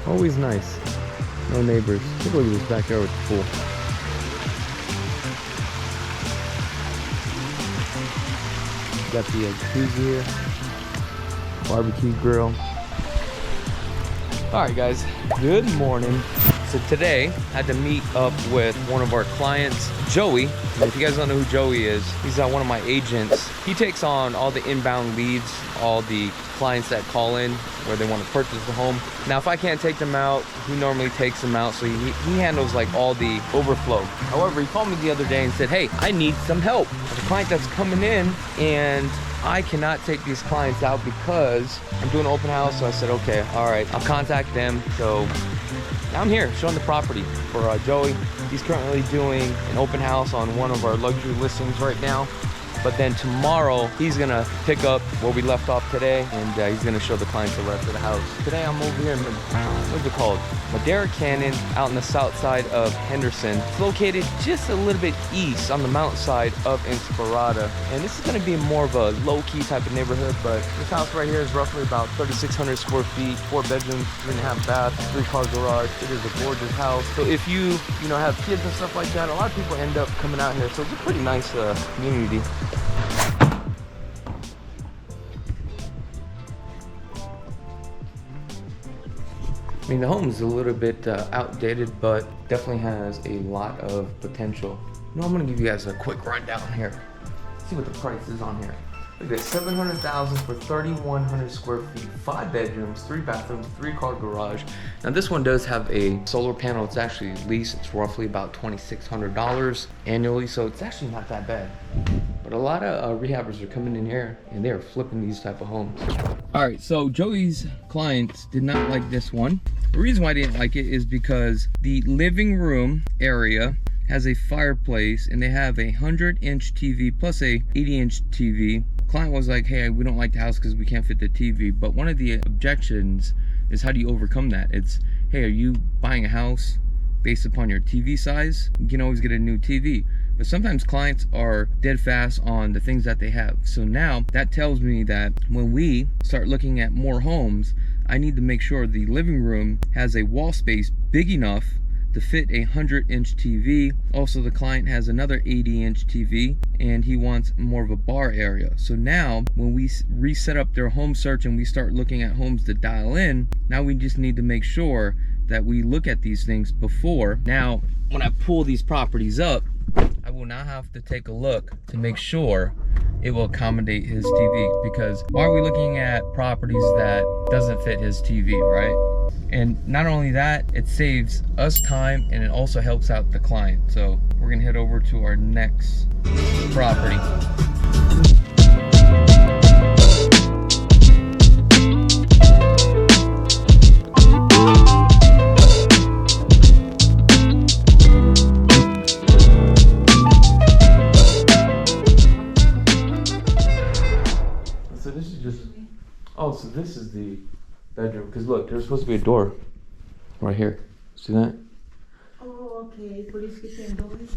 Always nice. No neighbors. Take a look at this backyard with the pool. Got the jacuzzi here. Barbecue grill. Alright guys, good morning. So today, I had to meet up with one of our clients, Joey. And if you guys don't know who Joey is, he's one of my agents. He takes on all the inbound leads, all the clients that call in where they want to purchase the home. Now, if I can't take them out, he normally takes them out, so he handles like all the overflow. However, he called me the other day and said, hey, I need some help. There's a client that's coming in and I cannot take these clients out because I'm doing an open house. So I said, okay, all right, I'll contact them. So now I'm here showing the property for Joey. He's currently doing an open house on one of our luxury listings right now. But then tomorrow, he's gonna pick up where we left off today, and he's gonna show the clients the rest of the house. Today I'm over here in, what's it called? Madera Canyon, out on the south side of Henderson. It's located just a little bit east on the mountain side of Inspirada. And this is gonna be more of a low-key type of neighborhood, but this house right here is roughly about 3,600 square feet, 4 bedrooms, 3.5 baths, 3-car garage. It is a gorgeous house. So if you have kids and stuff like that, a lot of people end up coming out here. So it's a pretty nice community. I mean, the home is a little bit outdated, but definitely has a lot of potential. I'm gonna give you guys a quick rundown here. See what the price is on here. Look at $700,000 for 3,100 square feet, 5 bedrooms, 3 bathrooms, 3-car garage. Now this one does have a solar panel. It's actually leased. It's roughly about $2,600 annually, so it's actually not that bad. But a lot of rehabbers are coming in here and they're flipping these type of homes. All right, so Joey's clients did not like this one. The reason why I didn't like it is because the living room area has a fireplace and they have a 100-inch TV plus a 80-inch TV. Client was like, hey, we don't like the house because we can't fit the TV. But one of the objections is, how do you overcome that? It's, hey, are you buying a house based upon your TV size? You can always get a new TV. But sometimes clients are dead fast on the things that they have. So now that tells me that when we start looking at more homes, I need to make sure the living room has a wall space big enough to fit a 100-inch TV. Also, the client has another 80-inch TV and he wants more of a bar area. So now when we reset up their home search and we start looking at homes to dial in, now we just need to make sure that we look at these things before. Now, when I pull these properties up, I will now have to take a look to make sure it will accommodate his TV, because why are we looking at properties that doesn't fit his TV, right? And not only that, it saves us time and it also helps out the client. So we're gonna head over to our next property. So this is just, oh, so this is the bedroom, because look, there's supposed to be a door right here. See that? Oh, okay. Police kitchen doors.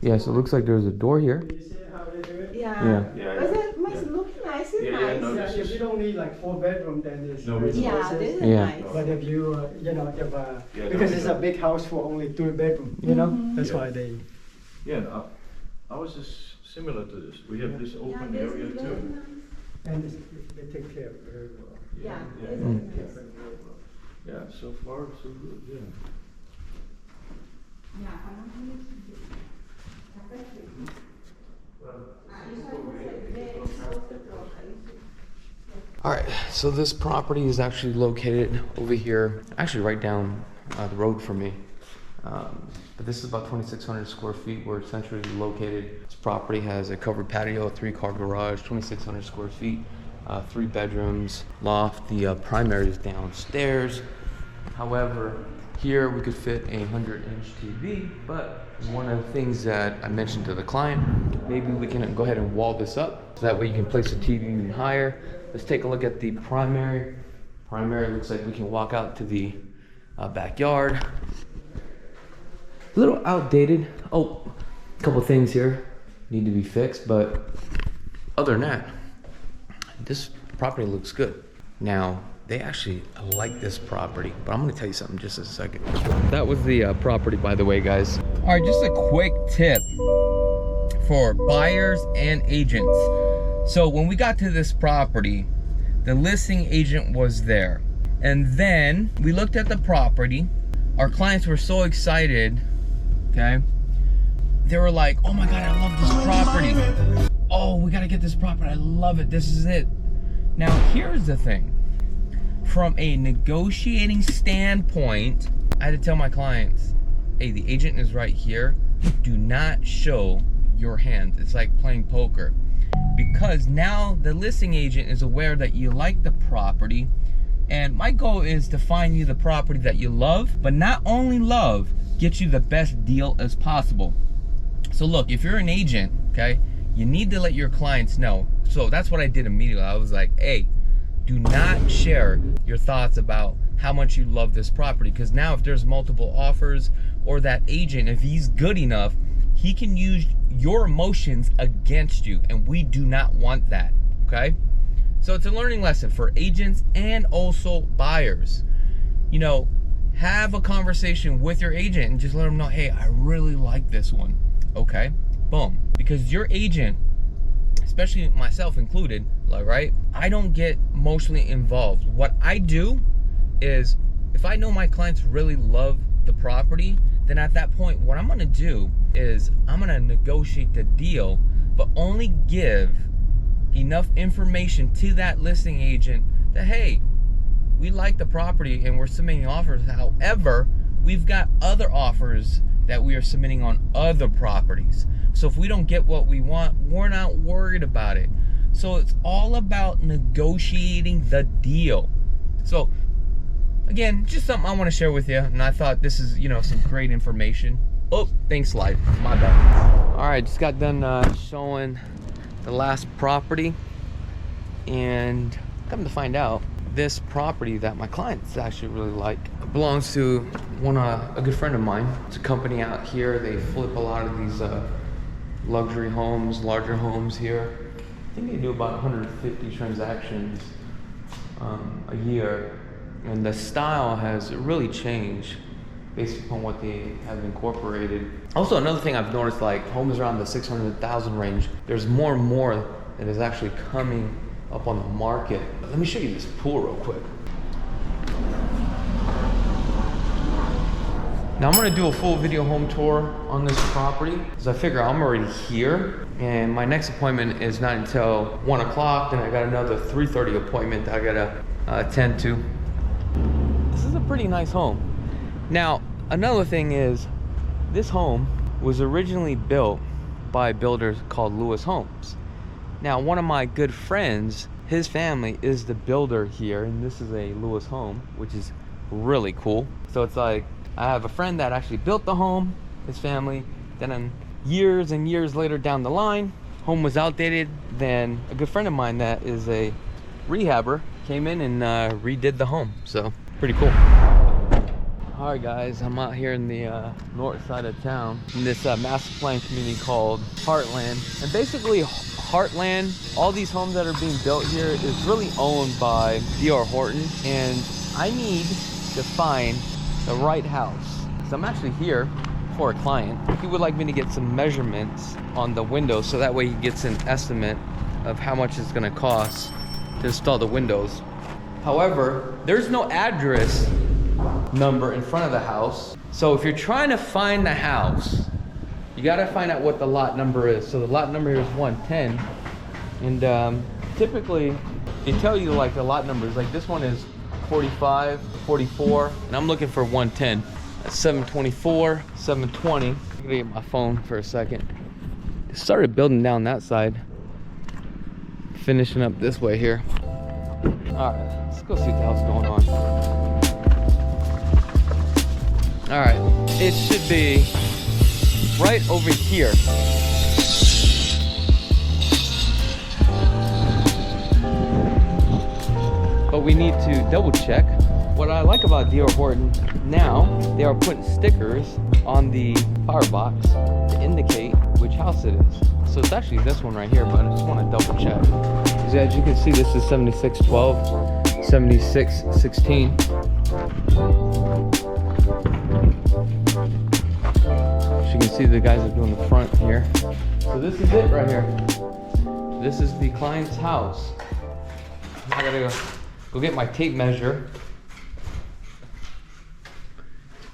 Yeah, so it looks like there's a door here. You see how they do it? Yeah. Yeah. But that must look nice. It's nice. No, if you don't need like 4 bedroom, then it's Yeah, this is Yeah. nice. But if you, because it's a big house for only 2 bedroom, that's why they. Yeah, no, ours is similar to this. We have this open this area is too. very nice. And they take care of it very well. Yeah, Yeah, this yeah, is nice. yeah, so far so good, yeah. Yeah, I don't think All right, so this property is actually located over here, actually right down the road from me. But this is about 2,600 square feet. We're centrally located. This property has a covered patio, a 3-car garage, 2,600 square feet, 3 bedrooms, loft. The primary is downstairs. However, here we could fit a 100-inch TV, but one of the things that I mentioned to the client, maybe we can go ahead and wall this up so that way you can place the TV even higher. Let's take a look at the primary. Primary looks like we can walk out to the backyard. A little outdated. Oh, a couple things here need to be fixed, but other than that, this property looks good. Now, they actually like this property, but I'm gonna tell you something just in a second. That was the property, by the way, guys. All right, just a quick tip for buyers and agents. So when we got to this property, the listing agent was there. And then we looked at the property. Our clients were so excited, okay? They were like, oh my God, I love this property. Oh, we gotta get this property, I love it, this is it. Now, here's the thing. From a negotiating standpoint, I had to tell my clients, hey, the agent is right here. Do not show your hand. It's like playing poker. Because now the listing agent is aware that you like the property, and my goal is to find you the property that you love, but not only love, get you the best deal as possible. So look, if you're an agent, okay, you need to let your clients know. So that's what I did immediately. I was like, hey, do not share your thoughts about how much you love this property, because now if there's multiple offers, or that agent, if he's good enough, he can use your emotions against you, and we do not want that, okay? So it's a learning lesson for agents and also buyers. You know, have a conversation with your agent and just let them know, hey, I really like this one, okay? Boom. Because your agent, especially myself included, like, right? I don't get emotionally involved. What I do is, if I know my clients really love the property, then at that point, what I'm gonna do is I'm gonna negotiate the deal, but only give enough information to that listing agent that, hey, we like the property and we're submitting offers. However, we've got other offers that we are submitting on other properties. So if we don't get what we want, we're not worried about it. So it's all about negotiating the deal. So again, just something I want to share with you, and I thought this is, you know, some great information. Oh, thanks, slide. My bad. All right, just got done showing the last property, and come to find out, this property that my clients actually really like belongs to a good friend of mine. It's a company out here. They flip a lot of these luxury homes, larger homes here. I think they do about 150 transactions a year. And the style has really changed based upon what they have incorporated. Also, another thing I've noticed, like homes around the 600,000 range, there's more and more that is actually coming up on the market. Let me show you this pool real quick. Now I'm gonna do a full video home tour on this property, because I figure I'm already here, and my next appointment is not until 1 o'clock, then I got another 3:30 appointment that I gotta attend to. This is a pretty nice home. Now, another thing is, this home was originally built by builders called Lewis Homes. Now, one of my good friends, his family is the builder here, and this is a Lewis home, which is really cool. So it's like, I have a friend that actually built the home, his family, then years and years later down the line, home was outdated, then a good friend of mine that is a rehabber came in and redid the home. So pretty cool. All right, guys, I'm out here in the north side of town in this master plan community called Heartland. And basically Heartland, all these homes that are being built here is really owned by DR Horton, and I need to find the right house. So I'm actually here for a client. He would like me to get some measurements on the windows, so that way he gets an estimate of how much it's gonna cost to install the windows. However, there's no address number in front of the house. So if you're trying to find the house, you gotta find out what the lot number is. So the lot number here is 110. And typically, they tell you like the lot numbers. Like this one is 45, 44, and I'm looking for 110. That's 724, 720. I'm gonna get my phone for a second. Started building down that side. Finishing up this way here. All right, let's go see what the hell's going on. All right, it should be right over here. But we need to double check. What I like about DR Horton now, they are putting stickers on the firebox to indicate which house it is. So it's actually this one right here, but I just want to double check. As you can see, this is 7612. 7616. As you can see, the guys are doing the front here. So this is it right here. This is the client's house. I gotta go get my tape measure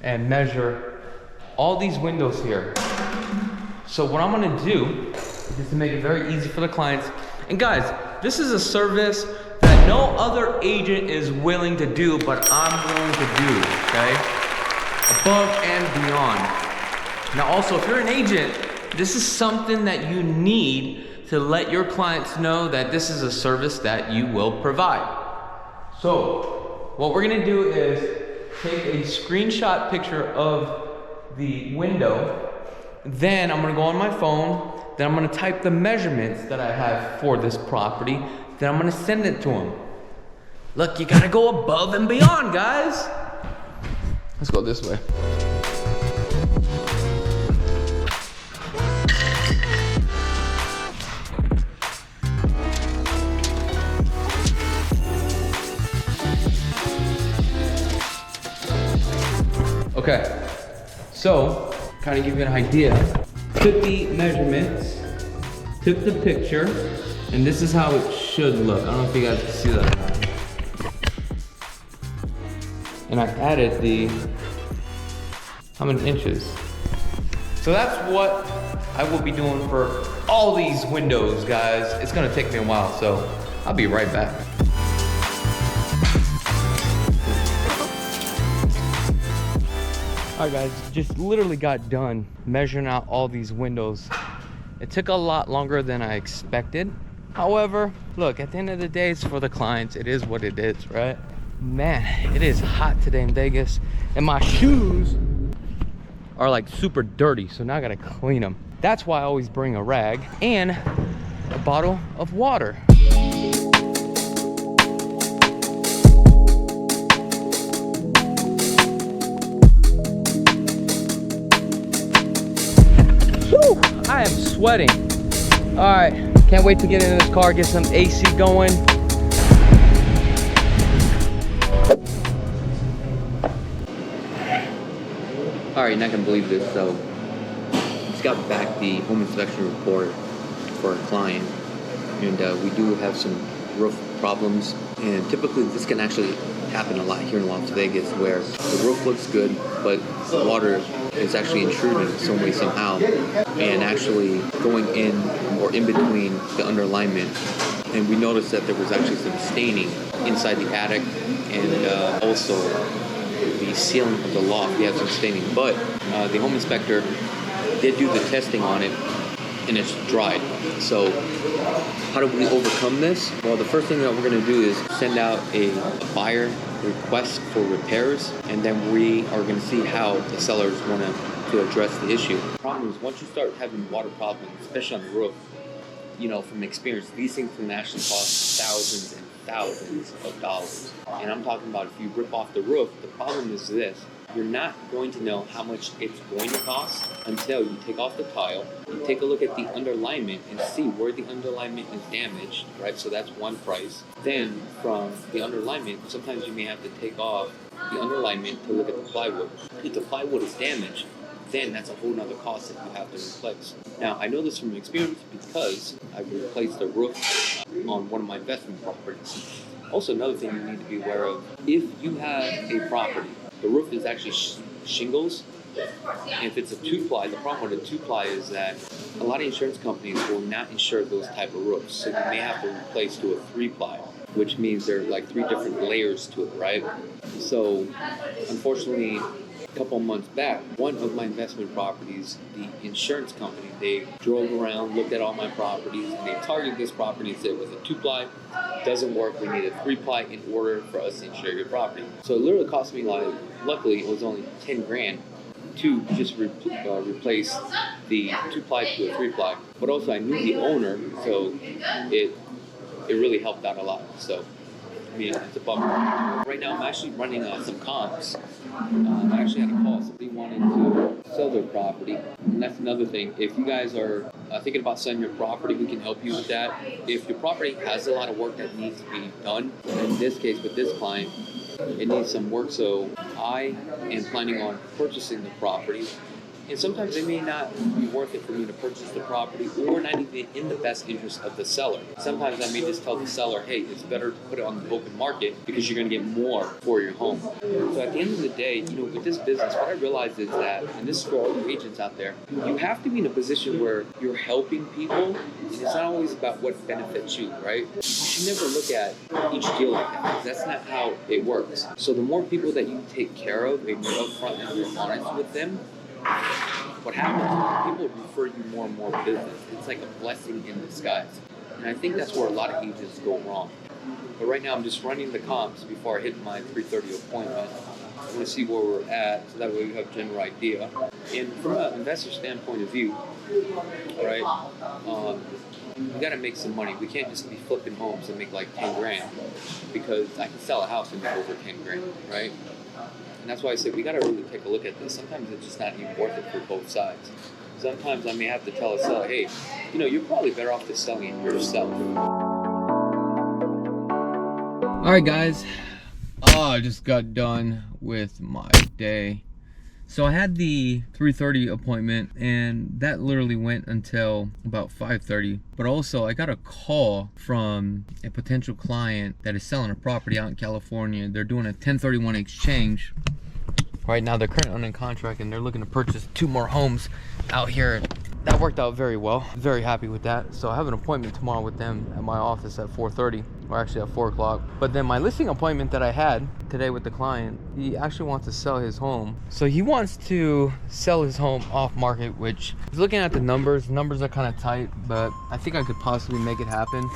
and measure all these windows here. So what I'm gonna do is to make it very easy for the clients. And guys, this is a service that no other agent is willing to do, but I'm willing to do, okay? Above and beyond. Now also, if you're an agent, this is something that you need to let your clients know that this is a service that you will provide. So what we're gonna do is take a screenshot picture of the window. Then I'm gonna go on my phone. Then I'm gonna type the measurements that I have for this property. Then I'm gonna send it to them. Look, you gotta go above and beyond, guys. Let's go this way. Okay, so kind of give you an idea. Took the measurements, took the picture, and this is how it should look. I don't know if you guys can see that or not. And I added the, how many inches. So that's what I will be doing for all these windows, guys. It's gonna take me a while, so I'll be right back. All right guys, just literally got done measuring out all these windows. It took a lot longer than I expected. However, look, at the end of the day, it's for the clients. It is what it is, right? Man, it is hot today in Vegas, and my shoes are like super dirty, so now I gotta clean them. That's why I always bring a rag and a bottle of water. I am sweating. All right, can't wait to get in this car, get some AC going. All right, you're not gonna believe this. So, just got back the home inspection report for a client, and we do have some roof problems. And typically, this can actually happen a lot here in Las Vegas, where the roof looks good, but the water is actually intruding some way, somehow, and actually going in or in between the underlayment. And we noticed that there was actually some staining inside the attic, and also the ceiling of the loft. We had some staining, but the home inspector did do the testing on it, and it's dried. So how do we overcome this? Well, the first thing that we're going to do is send out a buyer request for repairs, and then we are going to see how the sellers want to address the issue. The problem is, once you start having water problems, especially on the roof, you know, from experience, these things can actually cost thousands and thousands of dollars. And I'm talking about if you rip off the roof, the problem is this: you're not going to know how much it's going to cost until you take off the tile, you take a look at the underlayment and see where the underlayment is damaged, right? So that's one price. Then from the underlayment, sometimes you may have to take off the underlayment to look at the plywood. If the plywood is damaged, then that's a whole nother cost that you have to replace. Now, I know this from experience because I've replaced the roof on one of my investment properties. Also, another thing you need to be aware of, if you have a property, the roof is actually shingles, and if it's a 2-ply, the problem with a 2-ply is that a lot of insurance companies will not insure those type of roofs, so you may have to replace to a 3-ply, which means there are like 3 different layers to it, right? So, unfortunately, a couple months back, one of my investment properties, the insurance company, they drove around, looked at all my properties, and they targeted this property and said, with a 2-ply, doesn't work, we need a 3-ply in order for us to insure your property. So it literally cost me, like, luckily it was only 10 grand to just replace the 2-ply to a 3-ply. But also I knew the owner, so it really helped out a lot. So I mean, it's a bummer. Right now, I'm actually running some comps. I actually had a call. Somebody wanted to sell their property. And that's another thing. If you guys are thinking about selling your property, we can help you with that. If your property has a lot of work that needs to be done, in this case with this client, it needs some work. So I am planning on purchasing the property. And sometimes it may not be worth it for me to purchase the property or not even in the best interest of the seller. Sometimes I may just tell the seller, hey, it's better to put it on the open market because you're going to get more for your home. So at the end of the day, with this business, what I realized is that, and this is for all the agents out there, you have to be in a position where you're helping people, and it's not always about what benefits you, right? You should never look at each deal like that, because that's not how it works. So the more people that you take care of, and you're upfront and you're honest with them, what happens is people refer you more and more business. It's like a blessing in disguise. And I think that's where a lot of agents go wrong. But right now I'm just running the comps before I hit my 3:30 appointment. I want to see where we're at, so that way we have a general idea. And from an investor standpoint of view, all right, we got to make some money. We can't just be flipping homes and make like 10 grand, because I can sell a house and make over 10 grand, right? And that's why I said we got to really take a look at this. Sometimes it's just not even worth it for both sides. Sometimes I may have to tell a seller, hey, you're probably better off just selling it yourself. All right, guys. I just got done with my day. So I had the 3:30 appointment, and that literally went until about 5:30. But also I got a call from a potential client that is selling a property out in California. They're doing a 1031 exchange. Right now they're currently under contract and they're looking to purchase 2 more homes out here. That worked out very well. Very happy with that. So I have an appointment tomorrow with them at my office at 4:30, or actually at 4 o'clock. But then my listing appointment that I had today with the client, he actually wants to sell his home. So he wants to sell his home off market, which is looking at the numbers. Numbers are kind of tight, but I think I could possibly make it happen.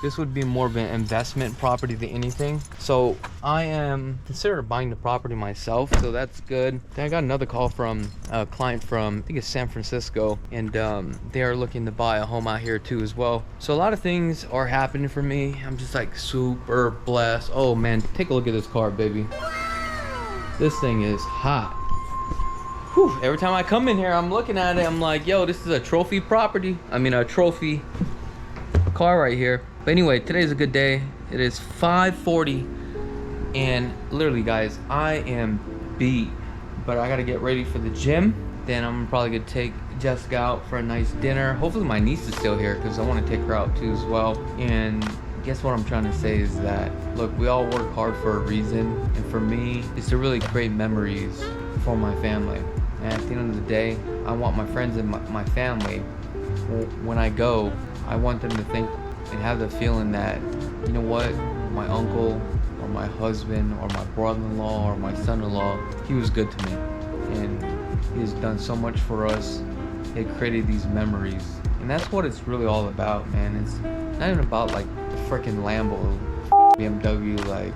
This would be more of an investment property than anything. So I am considering buying the property myself, so that's good. Then I got another call from a client from, I think it's San Francisco, and they are looking to buy a home out here too as well. So a lot of things are happening for me. I'm just like super blessed. Oh man, take a look at this car, baby. This thing is hot. Whew. Every time I come in here, I'm looking at it, I'm like, yo, this is a trophy property. I mean, a trophy car right here. But anyway, today's a good day. It is 5:40, and literally, guys, I am beat, but I gotta get ready for the gym. Then I'm probably gonna take Jessica out for a nice dinner. Hopefully my niece is still here, because I want to take her out too as well. And guess what I'm trying to say is that, look, we all work hard for a reason, and for me, it's to really create memories for my family. And at the end of the day, I want my friends and my family, when I go, I want them to think and have the feeling that, you know what, my uncle or my husband or my brother-in-law or my son-in-law, he was good to me, and he has done so much for us. It created these memories, and that's what it's really all about, man. It's not even about like the freaking Lambo, BMW, like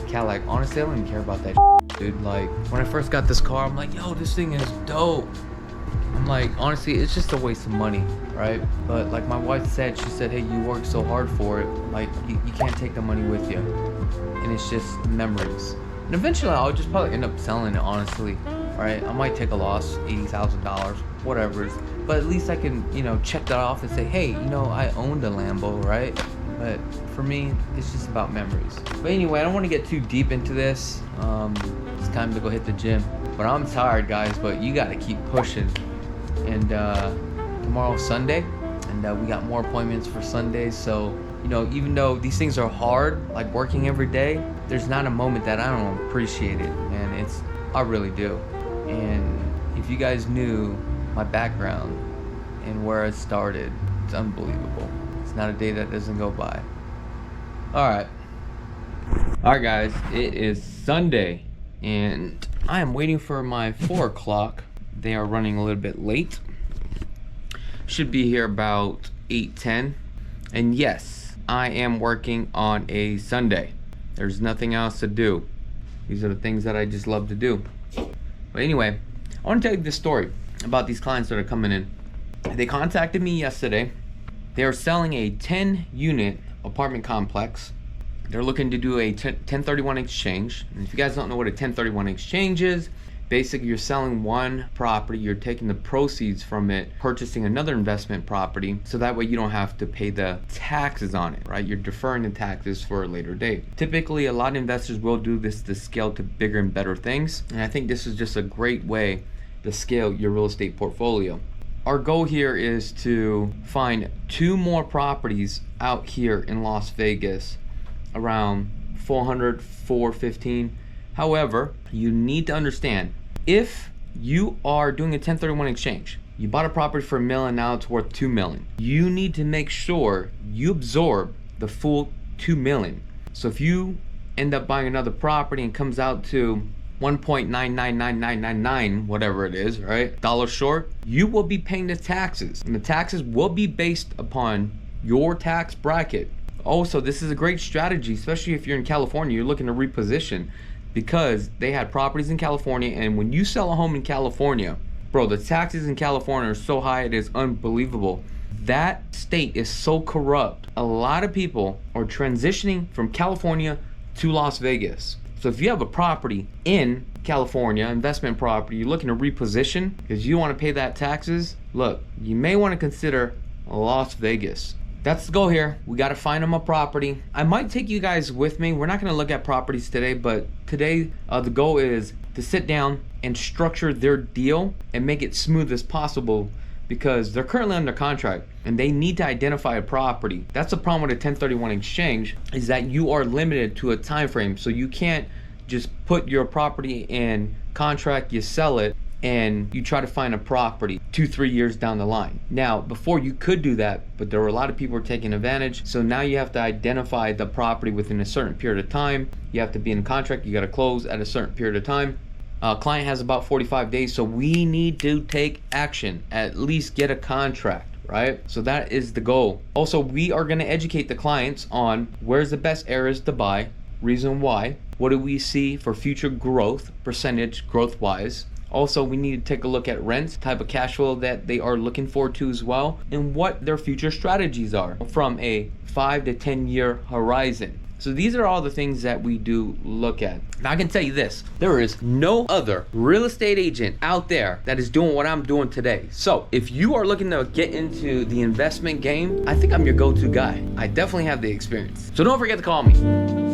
Cadillac. Honestly, I don't even care about that dude. Like, when I first got this car, I'm like, yo, this thing is dope. I'm like, honestly, it's just a waste of money, right? But like my wife said, she said, hey, you worked so hard for it, like you can't take the money with you, and it's just memories. And eventually I'll just probably end up selling it, honestly. Right, I might take a loss, $80,000, whatever it is, but at least I can, check that off and say, hey, I owned a Lambo, right? But for me, it's just about memories. But anyway, I don't want to get too deep into this. It's time to go hit the gym. But I'm tired, guys, but you got to keep pushing. And tomorrow's Sunday, and we got more appointments for Sundays. So, even though these things are hard, like working every day, there's not a moment that I don't appreciate it, and I really do. And if you guys knew my background and where I started, it's unbelievable. It's not a day that doesn't go by. Alright guys, it is Sunday, and I am waiting for my 4 o'clock. They are running a little bit late. Should be here about 8:10. And yes, I am working on a Sunday. There's nothing else to do. These are the things that I just love to do. But anyway, I want to tell you this story about these clients that are coming in. They contacted me yesterday. They are selling a 10-unit apartment complex They're looking to do a 1031 exchange. And if you guys don't know what a 1031 exchange is, basically you're selling one property, you're taking the proceeds from it, purchasing another investment property, so that way you don't have to pay the taxes on it, right? You're deferring the taxes for a later date. Typically, a lot of investors will do this to scale to bigger and better things. And I think this is just a great way to scale your real estate portfolio. Our goal here is to find 2 more properties out here in Las Vegas around 400, 415. However, you need to understand, if you are doing a 1031 exchange, you bought a property for $1 million, now it's worth $2 million. You need to make sure you absorb the full $2 million. So if you end up buying another property and comes out to 1.999999, whatever it is, right? Dollar short, you will be paying the taxes, and the taxes will be based upon your tax bracket. Also, this is a great strategy, especially if you're in California, you're looking to reposition, because they had properties in California, and when you sell a home in California, bro, the taxes in California are so high, it is unbelievable. That state is so corrupt. A lot of people are transitioning from California to Las Vegas. So if you have a property in California, investment property, you're looking to reposition because you want to pay that taxes, look, you may want to consider Las Vegas. That's the goal here. We got to find them a property. I might take you guys with me. We're not going to look at properties today, but today the goal is to sit down and structure their deal and make it smooth as possible, because they're currently under contract and they need to identify a property. That's the problem with a 1031 exchange, is that you are limited to a time frame. So you can't just put your property in contract, you sell it, and you try to find a property 2-3 years down the line. Now, before you could do that, but there were a lot of people who were taking advantage. So now you have to identify the property within a certain period of time. You have to be in contract, you got to close at a certain period of time. Client has about 45 days, so we need to take action, at least get a contract, right? So that is the goal. Also, we are going to educate the clients on where's the best areas to buy, reason why, what do we see for future growth, percentage growth wise. Also, we need to take a look at rents, type of cash flow that they are looking forward to as well, and what their future strategies are from a 5 to 10 year horizon. So these are all the things that we do look at. Now I can tell you this, there is no other real estate agent out there that is doing what I'm doing today. So if you are looking to get into the investment game, I think I'm your go-to guy. I definitely have the experience. So don't forget to call me.